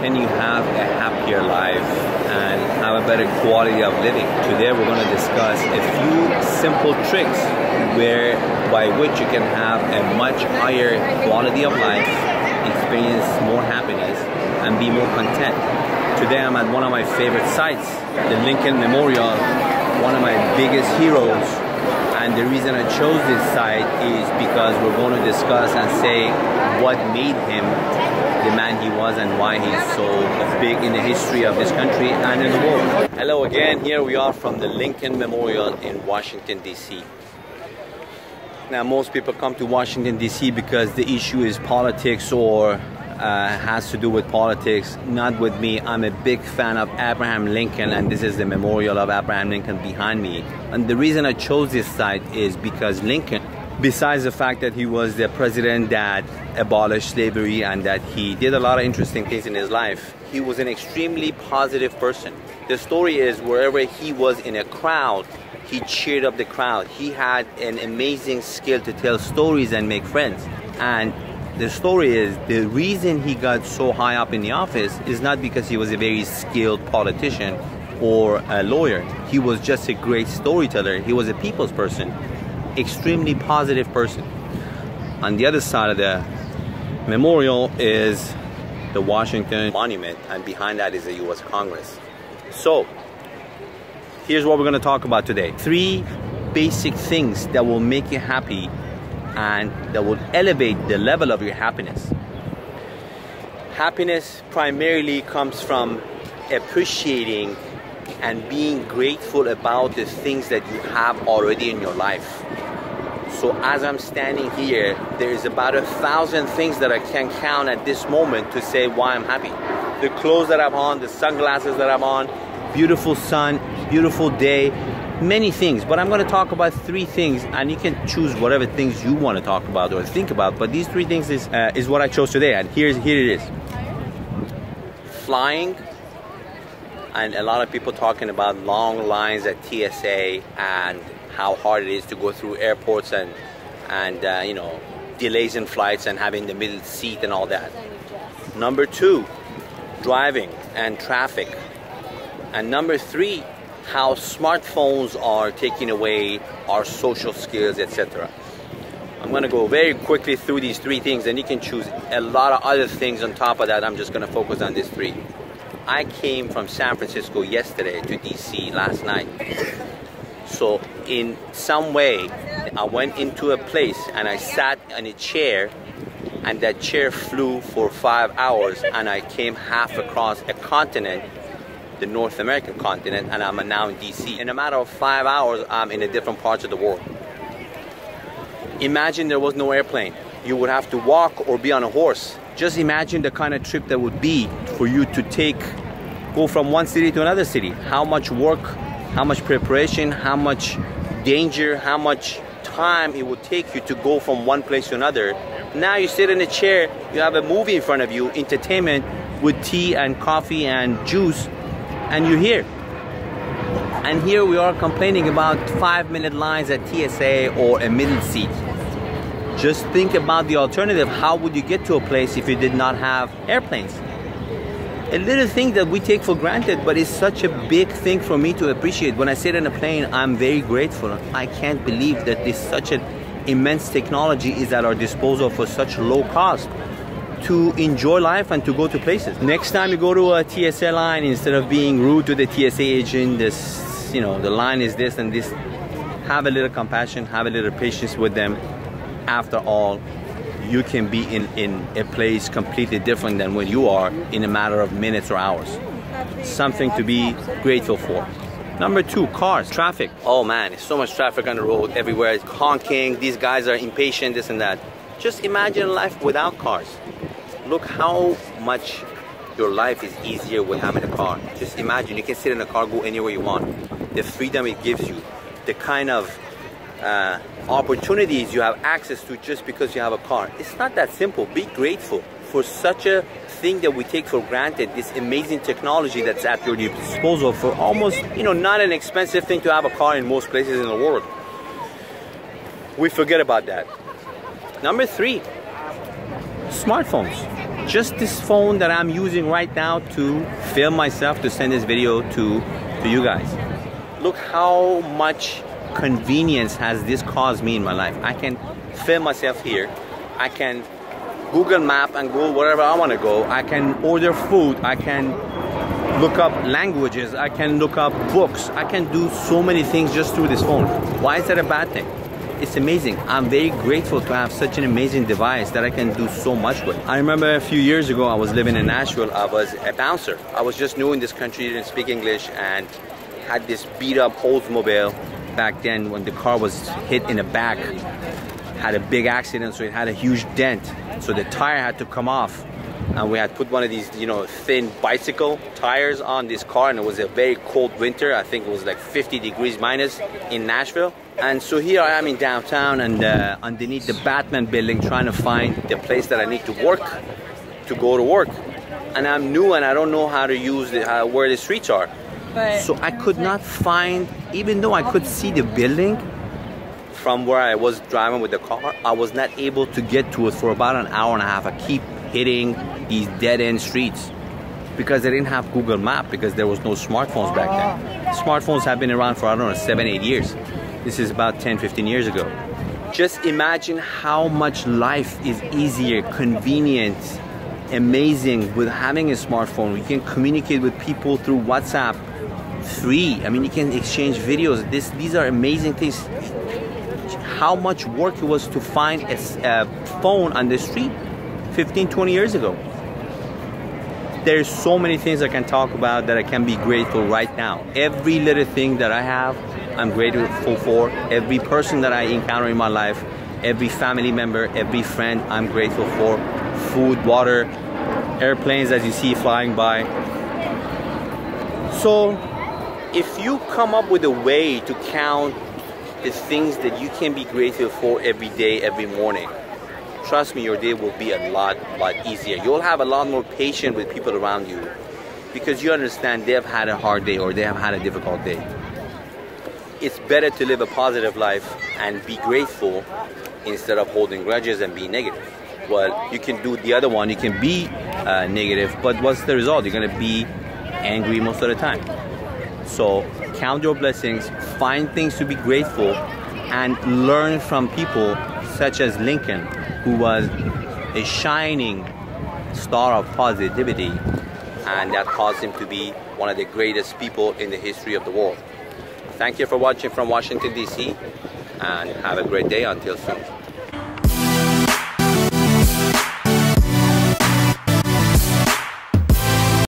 can you have a happier life and have a better quality of living? Today we're going to discuss a few simple tricks by which you can have a much higher quality of life, experience more happiness, and be more content. Today I'm at one of my favorite sites, the Lincoln Memorial, one of my biggest heroes. And the reason I chose this site is because we're going to discuss and say what made him the man he was and why he's so big in the history of this country and in the world. Hello again, here we are from the Lincoln Memorial in Washington, D.C. Now most people come to Washington, D.C. because the issue is politics or has to do with politics. Not with me. I'm a big fan of Abraham Lincoln, and this is the memorial of Abraham Lincoln behind me. And the reason I chose this site is because Lincoln, besides the fact that he was the president that abolished slavery and that he did a lot of interesting things in his life, he was an extremely positive person. The story is wherever he was in a crowd, he cheered up the crowd. He had an amazing skill to tell stories and make friends. And the story is the reason he got so high up in the office is not because he was a very skilled politician or a lawyer. He was just a great storyteller. He was a people's person, extremely positive person. On the other side of the memorial is the Washington Monument, and behind that is the US Congress. So here's what we're going to talk about today. 3 basic things that will make you happy and that will elevate the level of your happiness. Happiness primarily comes from appreciating and being grateful about the things that you have already in your life. So as I'm standing here, there is about 1,000 things that I can count at this moment to say why I'm happy. The clothes that I'm on, the sunglasses that I'm on, beautiful sun, beautiful day, many things. But I'm going to talk about 3 things, and you can choose whatever things you want to talk about or think about. But these 3 things is what I chose today, and here it is. Flying, and a lot of people talking about long lines at TSA and how hard it is to go through airports and you know, delays in flights and having the middle seat and all that. Number 2, driving and traffic. And number 3, how smartphones are taking away our social skills, etc. I'm going to go very quickly through these 3 things, and you can choose a lot of other things on top of that. I'm just going to focus on these 3. I came from San Francisco yesterday to DC last night. So in some way, I went into a place and I sat in a chair, and that chair flew for 5 hours, and I came half across a continent, the North American continent, and I'm now in DC. In a matter of 5 hours, I'm in a different parts of the world. Imagine there was no airplane. You would have to walk or be on a horse. Just imagine the kind of trip that would be for you to go from one city to another city. How much work, how much preparation, how much danger, how much time it would take you to go from one place to another. Now you sit in a chair, you have a movie in front of you, entertainment with tea and coffee and juice, and you're here. And here we are complaining about 5-minute lines at TSA or a middle seat. Just think about the alternative. How would you get to a place if you did not have airplanes? A little thing that we take for granted, but it's such a big thing for me to appreciate. When I sit in a plane, I'm very grateful. I can't believe that this such an immense technology is at our disposal for such low cost to enjoy life and to go to places. Next time you go to a TSA line, instead of being rude to the TSA agent, this, you know, the line is this and this, have a little compassion, have a little patience with them. After all, you can be in a place completely different than where you are in a matter of minutes or hours. Something to be grateful for. Number 2, cars, traffic. Oh man, there's so much traffic on the road everywhere. It's honking, these guys are impatient, this and that. Just imagine life without cars. Look how much your life is easier with having a car. Just imagine you can sit in a car, go anywhere you want. The freedom it gives you, the kind of opportunities you have access to just because you have a car. It's not that simple. Be grateful for such a thing that we take for granted, this amazing technology that's at your disposal for almost, you know, not an expensive thing to have a car in most places in the world. We forget about that. Number 3, smartphones. just this phone that I'm using right now to film myself, to send this video to you guys. Look how much convenience has this caused me in my life. I can film myself here. I can Google Map and go wherever I want to go. I can order food. I can look up languages. I can look up books. I can do so many things just through this phone. Why is that a bad thing? It's amazing. I'm very grateful to have such an amazing device that I can do so much with. I remember a few years ago, I was living in Nashville. I was a bouncer. I was just new in this country, didn't speak English, and had this beat up Oldsmobile back then when the car was hit in the back. Had a big accident, so it had a huge dent. So the tire had to come off. And we had put one of these, you know, thin bicycle tires on this car, and it was a very cold winter. I think it was like 50 degrees minus in Nashville. And so here I am in downtown, and underneath the Batman building, trying to find the place that I need to work, to go to work. And I'm new and I don't know how to use where the streets are. So I could not find, even though I could see the building from where I was driving with the car, I was not able to get to it for about an hour and a half. I keep hitting these dead-end streets because I didn't have Google Maps, because there was no smartphones back then. Smartphones have been around for, I don't know, 7-8 years. This is about 10-15 years ago. Just imagine how much life is easier, convenient, amazing with having a smartphone. You can communicate with people through WhatsApp free. I mean, you can exchange videos. These are amazing things. How much work it was to find a phone on the street 15-20 years ago. There's so many things I can talk about that I can be grateful right now. Every little thing that I have, I'm grateful for. Every person that I encounter in my life, every family member, every friend, I'm grateful for. Food, water, airplanes as you see flying by. So if you come up with a way to count the things that you can be grateful for every day, every morning, trust me, your day will be a lot easier. You'll have a lot more patience with people around you because you understand they have had a hard day or they have had a difficult day. It's better to live a positive life and be grateful instead of holding grudges and be negative. Well, you can do the other one. You can be negative, but what's the result? You're going to be angry most of the time. So count your blessings, find things to be grateful, and learn from people such as Lincoln, who was a shining star of positivity, and that caused him to be one of the greatest people in the history of the world. Thank you for watching from Washington, D.C., and have a great day until soon.